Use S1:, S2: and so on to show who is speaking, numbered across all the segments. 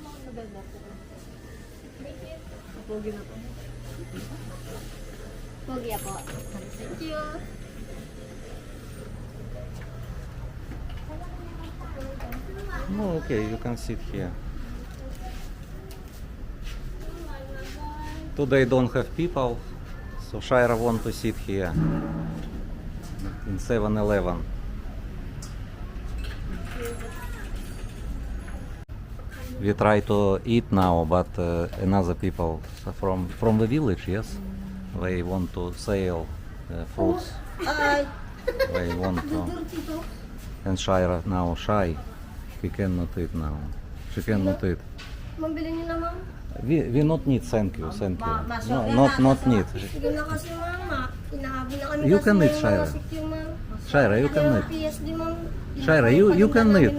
S1: November. Pogi na po. Pogi ako. Thank you.
S2: No, okay, you can sit here. Today don't have people, so Shaira want to sit here in 7-Eleven. We try to eat now, but another people from the village, yes, they want to sell fruits. They want to, and Shaira now shy. He cannot eat now. She cannot eat.
S1: Mambili niyo na, ma'am.
S2: We not need, thank you, thank you. No, not need.
S1: Sige na kasi, ma'am. Inahabol na kami
S2: You
S1: kasi
S2: can eat,
S1: may
S2: Shaira.
S1: mga sikyo, ma'am.
S2: Shaira, you can eat.
S1: PSD, ma'am.
S2: Shaira, you can eat.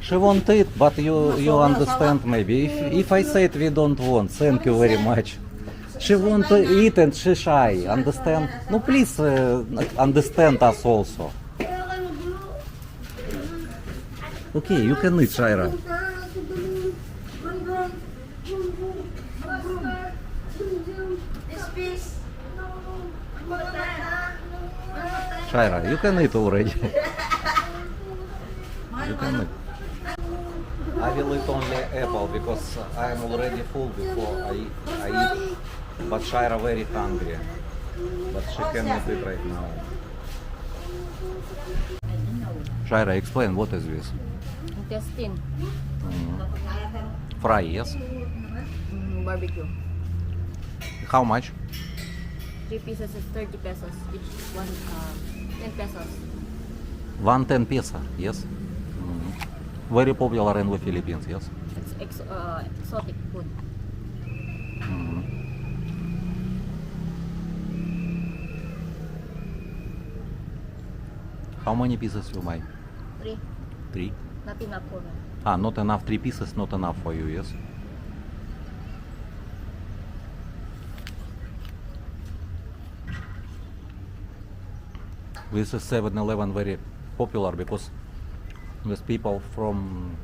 S2: She won't eat, but you understand maybe. If I said we don't want, thank you very much. She won't eat and she shy, understand? No, please understand us also. Okay, you can eat, Shaira. Shaira, you can eat already. You can eat. I will eat only apple because I am already full before I eat. But Shaira very hungry. But she cannot eat right now. Shaira, explain what is this?
S1: Intestine.
S2: Fry, yes?
S1: Barbecue.
S2: How much?
S1: 3 pieces is 30 pesos. Each one, 10 pesos.
S2: 110 peso, yes? Very popular in the Philippines, yes?
S1: It's exotic food.
S2: How many pieces you buy?
S1: 3.
S2: 3?
S1: Not enough for me.
S2: Not enough, 3 pieces, not enough for you, yes? This is 7-Eleven very popular because with people from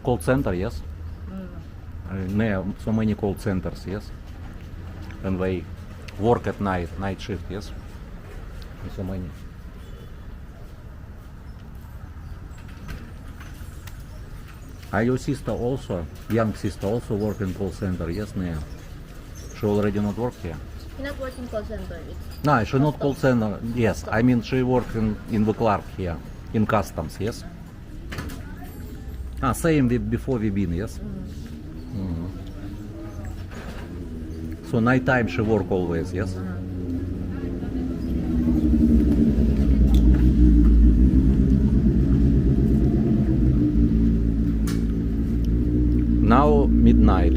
S2: call center, yes? There so many call centers, yes? And they work at night shift, yes? So many. Are your sister also, young sister also work in call center, yes, Nea? She already not work here?
S1: She's not working call center.
S2: No, she not call center, yes. I mean she work in the Clark here, in customs, yes? Same before we been, yes? So night time she work always, yes? Now midnight.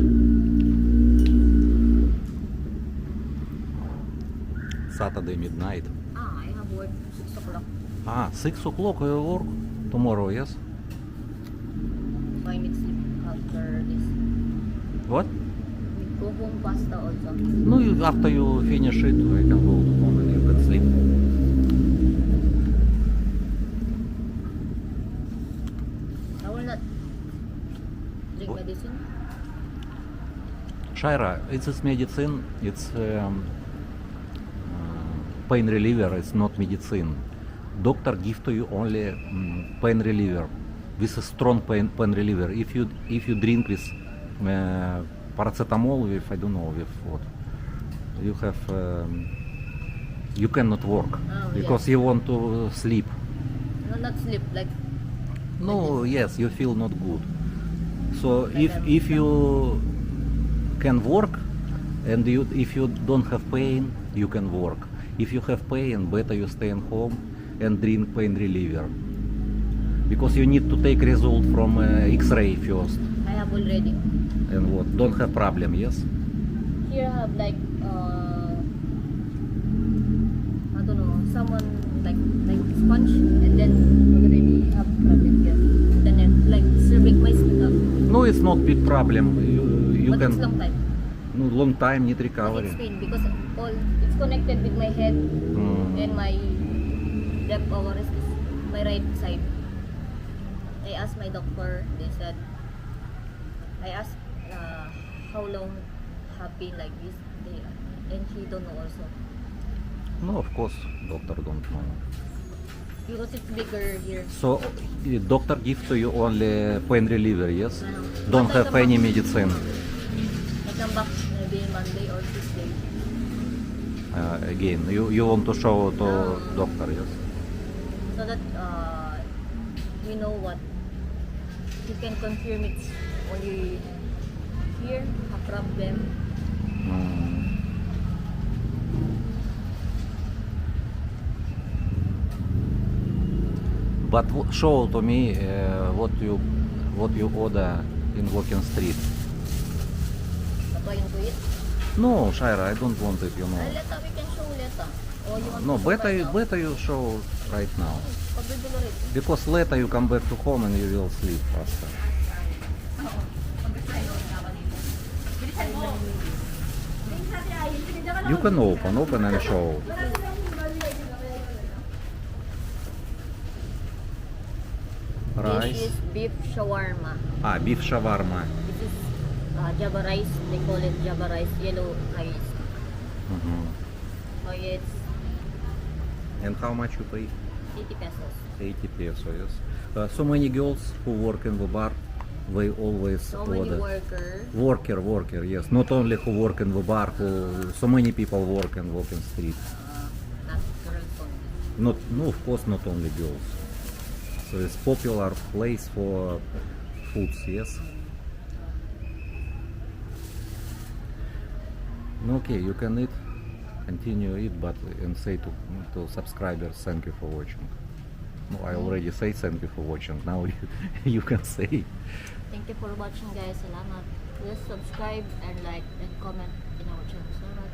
S2: Saturday midnight.
S1: I have work 6 o'clock.
S2: 6 o'clock you work tomorrow, yes?
S1: 5 minutes sleep after this.
S2: What?
S1: We go home pasta also.
S2: No, after you finish it, we can go to home and you can sleep.
S1: I will not drink medicine.
S2: Shaira, it's medicine, it's pain reliever, it's not medicine. Doctor give to you only pain reliever. This is strong pain reliever. If you drink with paracetamol, with I don't know with what, you have you cannot work because you want to sleep.
S1: No, not sleep like.
S2: No, yes, you feel not good. So if you can work and if you don't have pain, you can work. If you have pain, better you stay at home and drink pain reliever. Because you need to take result from X-ray first.
S1: I have already.
S2: And what? Don't have problem, yes?
S1: Here I have like I don't know, someone like sponge, and then already have problem here. Then like serving my stomach.
S2: No, it's not big problem. You
S1: But
S2: can.
S1: it's long time.
S2: No, long time need
S1: But
S2: recovery.
S1: it's pain because all it's connected with my head and my left over is my right side. I asked my doctor. They said I asked how long have been like this. And he don't know also
S2: No, of course, doctor don't know.
S1: because it's bigger here.
S2: So, doctor give to you only pain reliever, yes?
S1: Uh-huh.
S2: Don't
S1: But I
S2: have
S1: come
S2: any
S1: back-
S2: medicine.
S1: I come back maybe Monday or Tuesday.
S2: Again, you want to show to doctor, yes?
S1: So that we know what he can confirm it's only here a problem.
S2: Mm. But show to me what you order in Walking Street.
S1: Tatayin ko it.
S2: No, Shaira, I don't want it, you know.
S1: Later we can show later. Or you want
S2: No,
S1: to show right now?
S2: better you show right now.
S1: Pag-bibilo rin.
S2: Because later you come back to home and you will sleep faster. You can open and show.
S1: This
S2: Rice.
S1: is beef shawarma.
S2: Beef shawarma.
S1: This is Java rice. They call it Java rice, yellow rice.
S2: Mhm.
S1: So it's
S2: And how much you pay?
S1: 80 pesos.
S2: 80 pesos, yes. So many girls who work in the bar, they always
S1: So many
S2: order.
S1: worker.
S2: Yes. Not only who work in the bar, so many people work in Walking Street.
S1: Not girls only.
S2: No, of course, not only girls. So it's popular place for foods, yes. Okay, you can eat, continue eat, but and say to subscribers, thank you for watching. No, I already say thank you for watching. Now you can say.
S1: Thank you for watching guys. Salamat. Please subscribe and like and comment in our channel. Salamat.